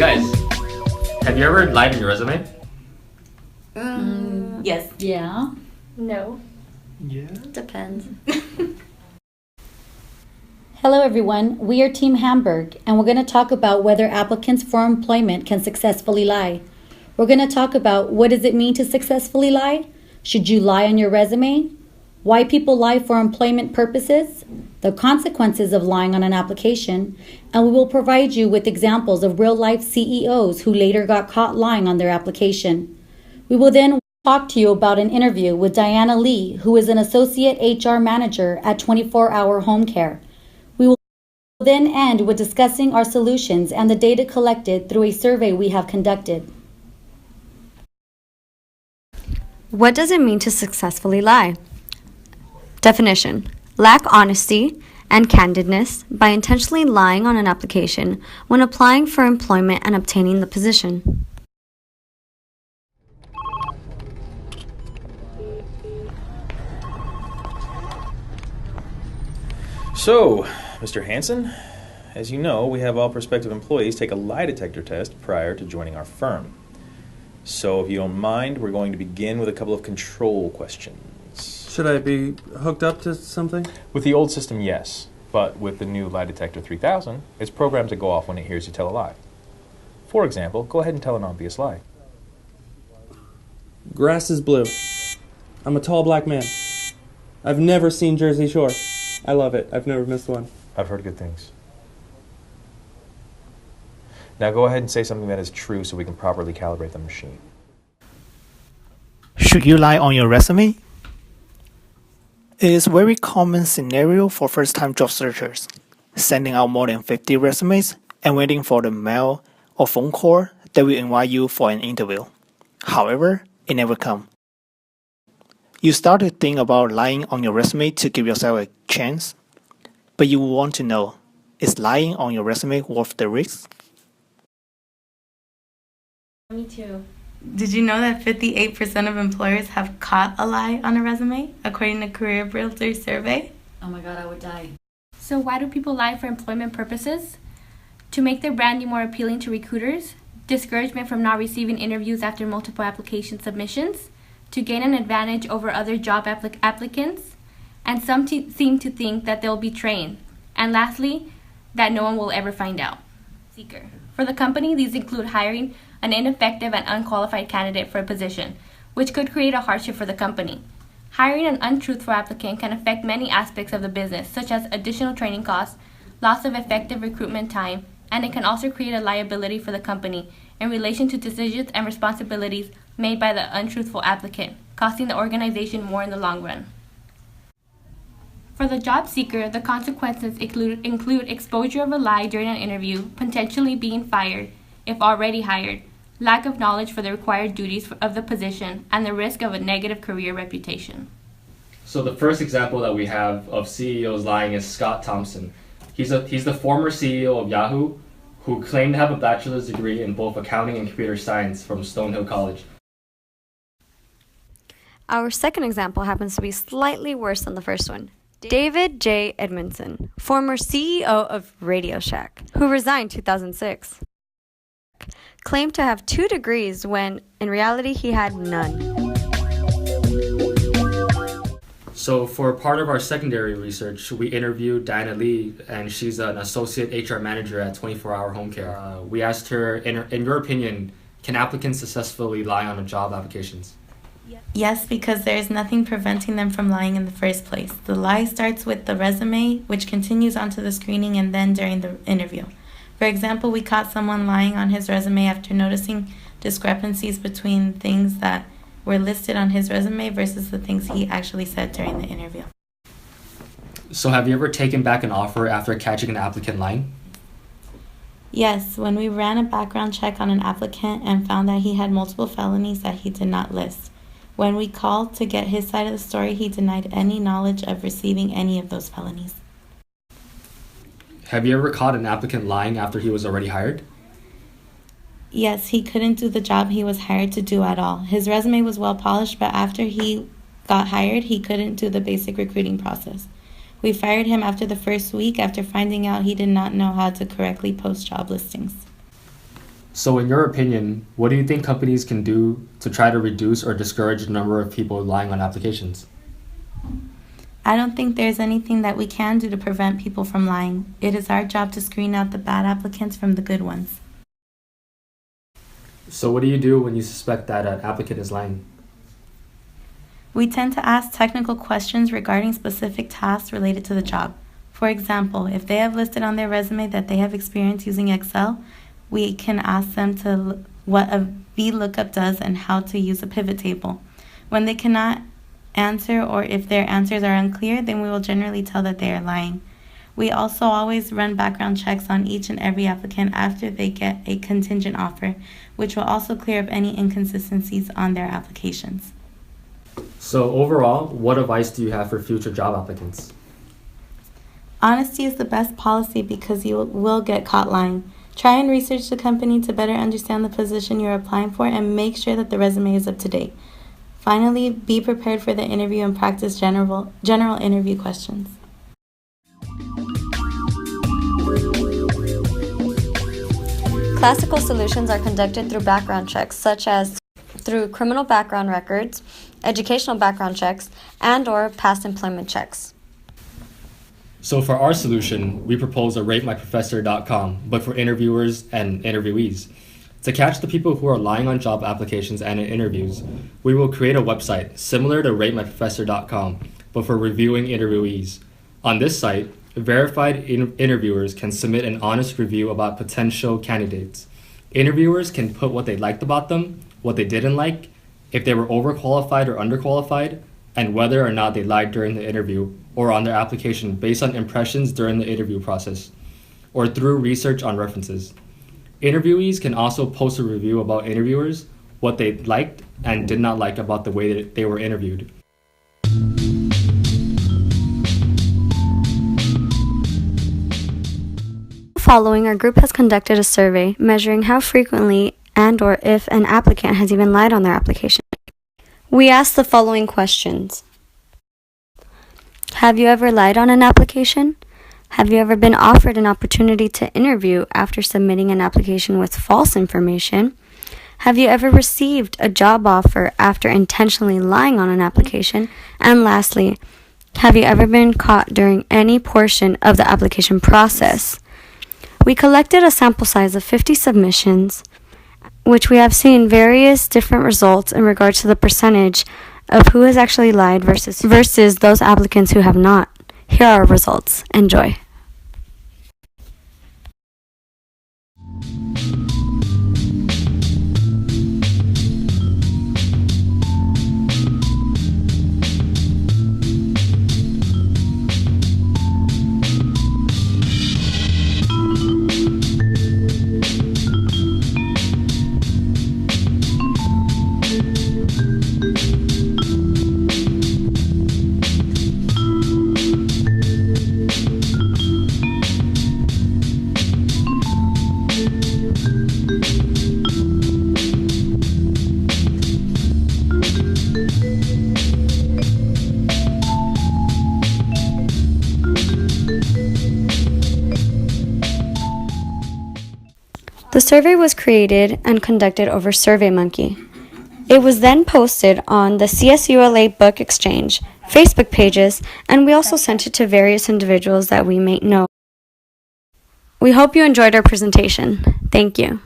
guys, have you ever lied in your resume? Yes. Yeah. No. Yeah. Depends. Hello everyone, we are Team Hamburg and we're going to talk about whether applicants for employment can successfully lie. We're going to talk about what does it mean to successfully lie? Should you lie on your resume? Why people lie for employment purposes? The consequences of lying on an application, and we will provide you with examples of real-life CEOs who later got caught lying on their application. We will then talk to you about an interview with Diana Lee, who is an associate HR manager at 24-Hour Home Care. We will then end with discussing our solutions and the data collected through a survey we have conducted. What does it mean to successfully lie? Definition: lack honesty and candidness by intentionally lying on an application when applying for employment and obtaining the position. So, Mr. Hansen, as you know, we have all prospective employees take a lie detector test prior to joining our firm. So, if you don't mind, we're going to begin with a couple of control questions. Should I be hooked up to something? With the old system, yes. But with the new lie detector 3000, it's programmed to go off when it hears you tell a lie. For example, go ahead and tell an obvious lie. Grass is blue. I'm a tall black man. I've never seen Jersey Shore. I love it. I've never missed one. I've heard good things. Now go ahead and say something that is true so we can properly calibrate the machine. Should you lie on your resume? It is a very common scenario for first-time job searchers, sending out more than 50 resumes and waiting for the mail or phone call that will invite you for an interview. However, it never comes. You start to think about lying on your resume to give yourself a chance, but you want to know, is lying on your resume worth the risk? Me too. Did you know that 58% of employers have caught a lie on a resume, according to Career Builder's survey? Oh my God, I would die. So why do people lie for employment purposes? To make their branding more appealing to recruiters, discouragement from not receiving interviews after multiple application submissions, to gain an advantage over other job applicants, and some seem to think that they'll be trained, and lastly, that no one will ever find out. Seeker. For the company, these include hiring an ineffective and unqualified candidate for a position, which could create a hardship for the company. Hiring an untruthful applicant can affect many aspects of the business, such as additional training costs, loss of effective recruitment time, and it can also create a liability for the company in relation to decisions and responsibilities made by the untruthful applicant, costing the organization more in the long run. For the job seeker, the consequences include exposure of a lie during an interview, potentially being fired if already hired, lack of knowledge for the required duties of the position, and the risk of a negative career reputation. So the first example that we have of CEOs lying is Scott Thompson. He's the former CEO of Yahoo, who claimed to have a bachelor's degree in both accounting and computer science from Stonehill College. Our second example happens to be slightly worse than the first one. David J. Edmondson, former CEO of Radio Shack, who resigned 2006, claimed to have 2 degrees when in reality he had none. So for part of our secondary research, we interviewed Diana Lee, and she's an associate HR manager at 24-Hour Home Care. We asked her, in your opinion, can applicants successfully lie on job applications? Yes, because there is nothing preventing them from lying in the first place. The lie starts with the resume, which continues onto the screening and then during the interview. For example, we caught someone lying on his resume after noticing discrepancies between things that were listed on his resume versus the things he actually said during the interview. So have you ever taken back an offer after catching an applicant lying? Yes, when we ran a background check on an applicant and found that he had multiple felonies that he did not list. When we called to get his side of the story, he denied any knowledge of receiving any of those felonies. Have you ever caught an applicant lying after he was already hired? Yes, he couldn't do the job he was hired to do at all. His resume was well polished, but after he got hired, he couldn't do the basic recruiting process. We fired him after the first week after finding out he did not know how to correctly post job listings. So in your opinion, what do you think companies can do to try to reduce or discourage the number of people lying on applications? I don't think there's anything that we can do to prevent people from lying. It is our job to screen out the bad applicants from the good ones. So what do you do when you suspect that an applicant is lying? We tend to ask technical questions regarding specific tasks related to the job. For example, if they have listed on their resume that they have experience using Excel, we can ask them to what a VLOOKUP does and how to use a pivot table. When they cannot answer or if their answers are unclear, then we will generally tell that they are lying. We also always run background checks on each and every applicant after they get a contingent offer, which will also clear up any inconsistencies on their applications. So overall, what advice do you have for future job applicants? Honesty is the best policy because you will get caught lying. Try and research the company to better understand the position you're applying for and make sure that the resume is up to date. Finally, be prepared for the interview and practice general interview questions. Classical solutions are conducted through background checks, such as through criminal background records, educational background checks, and/or past employment checks. So for our solution, we propose a ratemyprofessor.com, but for interviewers and interviewees. To catch the people who are lying on job applications and in interviews, we will create a website similar to ratemyprofessor.com, but for reviewing interviewees. On this site, verified interviewers can submit an honest review about potential candidates. Interviewers can put what they liked about them, what they didn't like, if they were overqualified or underqualified, and whether or not they lied during the interview or on their application based on impressions during the interview process, or through research on references. Interviewees can also post a review about interviewers, what they liked and did not like about the way that they were interviewed. Following, our group has conducted a survey measuring how frequently and/or if an applicant has even lied on their application. We asked the following questions. Have you ever lied on an application? Have you ever been offered an opportunity to interview after submitting an application with false information? Have you ever received a job offer after intentionally lying on an application? And lastly, have you ever been caught during any portion of the application process? We collected a sample size of 50 submissions, which we have seen various different results in regards to the percentage of who has actually lied versus those applicants who have not. Here are our results. Enjoy. The survey was created and conducted over SurveyMonkey. It was then posted on the CSULA Book Exchange, Facebook pages, and we also sent it to various individuals that we may know. We hope you enjoyed our presentation. Thank you.